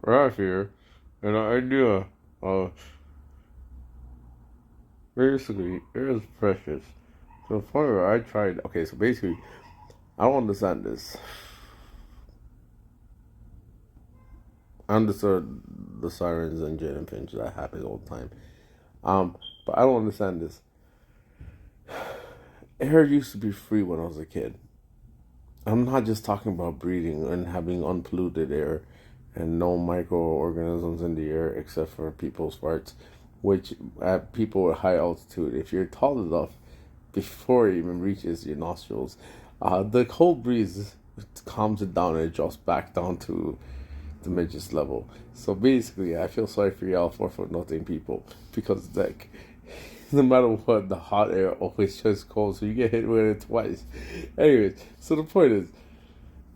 right here, and the idea of basically air is precious. To the point where I tried. Okay, so basically, I don't understand this. I understood the sirens and Jane and Finch that happens all the time. But I don't understand this. Air used to be free when I was a kid. I'm not just talking about breathing and having unpolluted air and no microorganisms in the air except for people's farts, which at people at high altitude, if you're tall enough before it even reaches your nostrils, the cold breeze calms it down and it drops back down to the midget's level. So basically, I feel sorry for y'all 4 foot nothing people because like no matter what, the hot air always turns cold, so you get hit with it twice. Anyways, so the point is,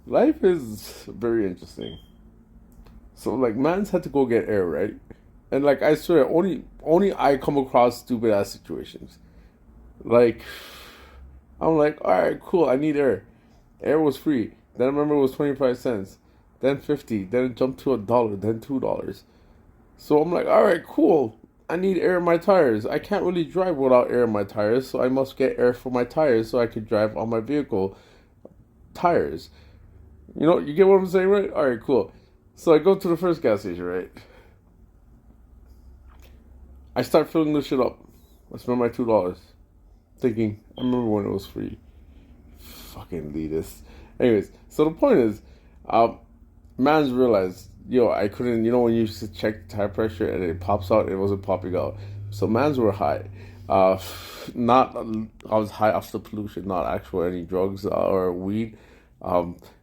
life is very interesting. So like, man's had to go get air, right? And like, I swear, only I come across stupid ass situations. Like, I'm like, all right, cool, I need air. Air was free. Then I remember it was 25 cents. Then 50. Then it jumped to $1. Then $2. So I'm like, all right, cool. I need air in my tires. I can't really drive without air in my tires, so I must get air for my tires so I can drive on my vehicle tires. You get what I'm saying, right? All right, cool. So I go to the first gas station, right? I start filling this shit up. I spend my $2, thinking I remember when it was free. Fucking elitist. Anyways, so the point is, um, man's realized, yo, I couldn't, when you used to check tire pressure and it pops out, it wasn't popping out. So man's were high. Not, I was high off the pollution, not actual any drugs or weed.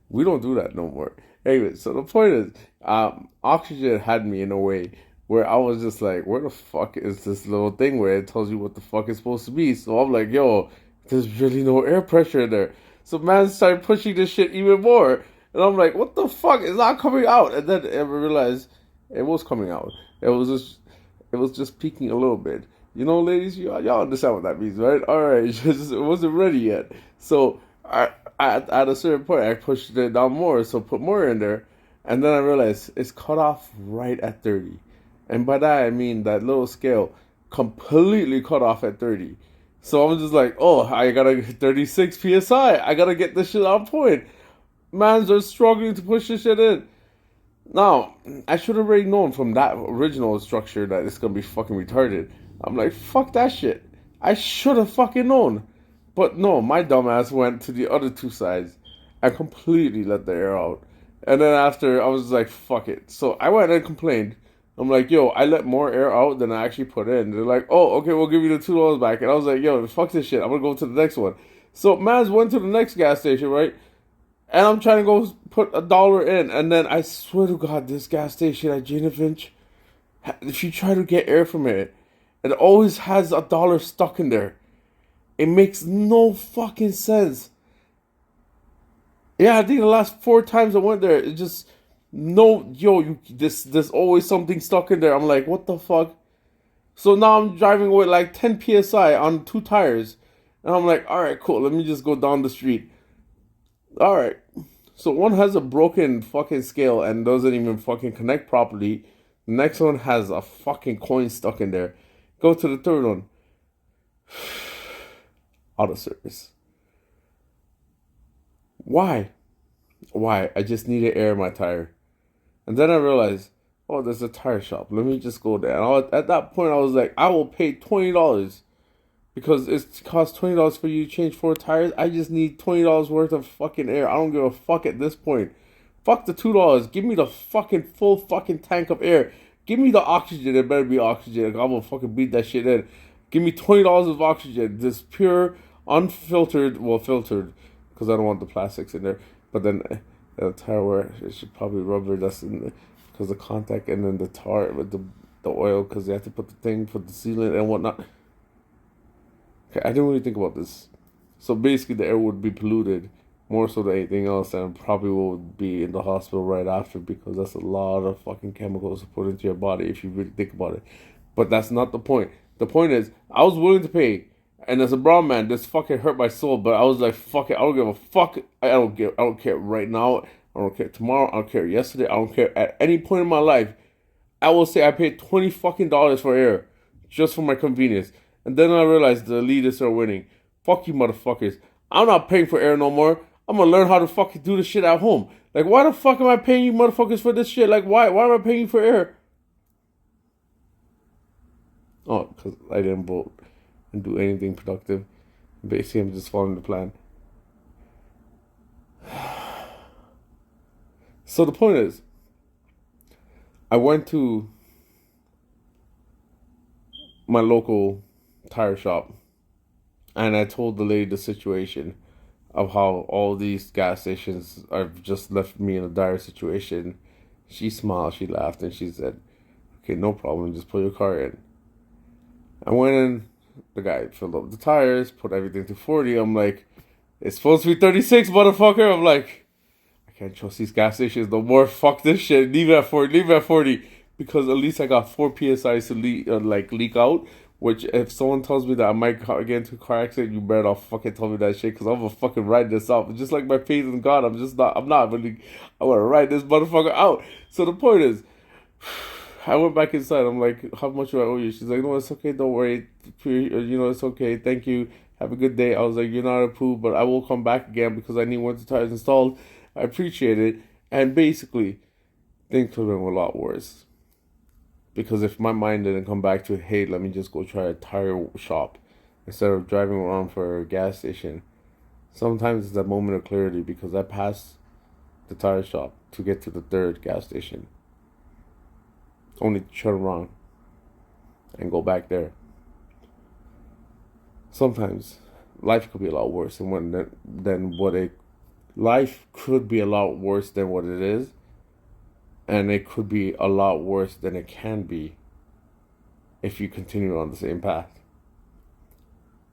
We don't do that no more. Anyway, so the point is, oxygen had me in a way where I was just like, where the fuck is this little thing where it tells you what the fuck it's supposed to be? So I'm like, yo, there's really no air pressure in there. So man started pushing this shit even more. And I'm like, what the fuck? It's not coming out. And then I realized it was coming out. It was just peaking a little bit. Ladies, y'all understand what that means, right? All right, it wasn't ready yet. So at a certain point, I pushed it down more, so put more in there. And then I realized it's cut off right at 30. And by that, I mean that little scale completely cut off at 30. So I'm just like, oh, I gotta get 36 psi. I gotta get this shit on point. Mans are struggling to push this shit in. Now, I should have already known from that original structure that it's gonna be fucking retarded. I'm like, fuck that shit. I should have fucking known. But no, my dumbass went to the other two sides and completely let the air out. And then after, I was like, fuck it. So I went and complained. I'm like, yo, I let more air out than I actually put in. They're like, oh, okay, we'll give you the $2 back. And I was like, yo, fuck this shit. I'm gonna go to the next one. So Maz went to the next gas station, right? And I'm trying to go put $1 in, and then I swear to God, this gas station at Jane and Finch, if you try to get air from it, it always has $1 stuck in there. It makes no fucking sense. Yeah, I think the last 4 times I went there, it just no there's always something stuck in there. I'm like, what the fuck? So now I'm driving with like 10 psi on 2 tires, and I'm like, all right, cool. Let me just go down the street. All right. So one has a broken fucking scale and doesn't even fucking connect properly. The next one has a fucking coin stuck in there. Go to the third one. Out of service. Why? Why? I just needed air in my tire. And then I realized, oh, there's a tire shop. Let me just go there. At that point, I was like, I will pay $20 because it costs $20 for you to change 4 tires. I just need $20 worth of fucking air. I don't give a fuck at this point. Fuck the $2. Give me the fucking full fucking tank of air. Give me the oxygen. It better be oxygen. I'm gonna fucking beat that shit in. Give me $20 of oxygen. This pure, unfiltered, well, filtered, because I don't want the plastics in there. But then the tire wear, it should probably rubber dust in there because the contact, and then the tar with the oil because they have to put the thing for the sealant and whatnot. Okay, I didn't really think about this. So basically, the air would be polluted more so than anything else, and probably will be in the hospital right after because that's a lot of fucking chemicals to put into your body if you really think about it. But that's not the point. The point is, I was willing to pay, and as a brown man, this fucking hurt my soul. But I was like, fuck it, I don't give a fuck. I don't care right now. I don't care tomorrow. I don't care yesterday. I don't care at any point in my life. I will say I paid $20 fucking for air just for my convenience. And then I realized the elitists are winning. Fuck you, motherfuckers. I'm not paying for air no more. I'm gonna learn how to fucking do this shit at home. Like, why the fuck am I paying you motherfuckers for this shit? Like, why am I paying you for air? Oh, because I didn't vote and do anything productive. Basically, I'm just following the plan. So the point is, I went to my local tire shop and I told the lady the situation of how all these gas stations have just left me in a dire situation. She smiled, she laughed, and she said, "Okay, no problem, just put your car in." I went in, the guy filled up the tires, put everything to 40. I'm like, it's supposed to be 36, motherfucker. I'm like, I can't trust these gas stations no more. Fuck this shit. Leave it at 40. Leave it at 40. Because at least I got 4 PSIs to leak out. Which, if someone tells me that I might get into a car accident, you better not fucking tell me that shit. Because I'm going to fucking ride this out. Just like my faith in God, I'm not really, I want to ride this motherfucker out. So the point is, I went back inside. I'm like, how much do I owe you? She's like, no, it's okay. Don't worry. It's okay. Thank you. Have a good day. I was like, you're not a poo, but I will come back again because I need winter tires installed. I appreciate it. And basically, things could have been a lot worse. Because if my mind didn't come back to, hey, let me just go try a tire shop instead of driving around for a gas station. Sometimes it's a moment of clarity because I passed the tire shop to get to the third gas station. Only to turn around and go back there. Sometimes life could be a lot worse than what it. Life could be a lot worse than what it is, and it could be a lot worse than it can be if you continue on the same path.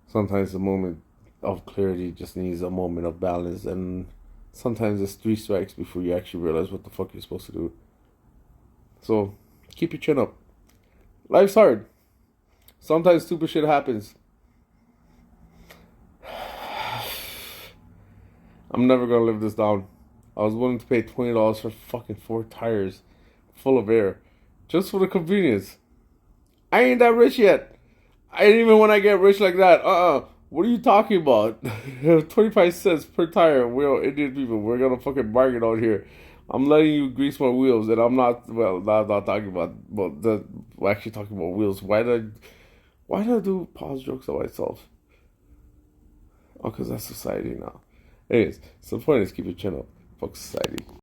Sometimes the moment of clarity just needs a moment of balance, and sometimes it's 3 strikes before you actually realize what the fuck you're supposed to do. So keep your chin up. Life's hard. Sometimes stupid shit happens. I'm never gonna live this down. I was willing to pay $20 for fucking 4 tires full of air just for the convenience. I ain't that rich yet. I ain't even when I get rich like that. What are you talking about? 25 cents per tire. We're all Indian people. We're gonna fucking bargain out here. I'm letting you grease my wheels, and I'm not. Well, I'm not talking about. We're actually talking about wheels. Why did I do pause jokes on myself? Oh, because that's society now. Anyways, so the point is keep your chin up. Fuck society.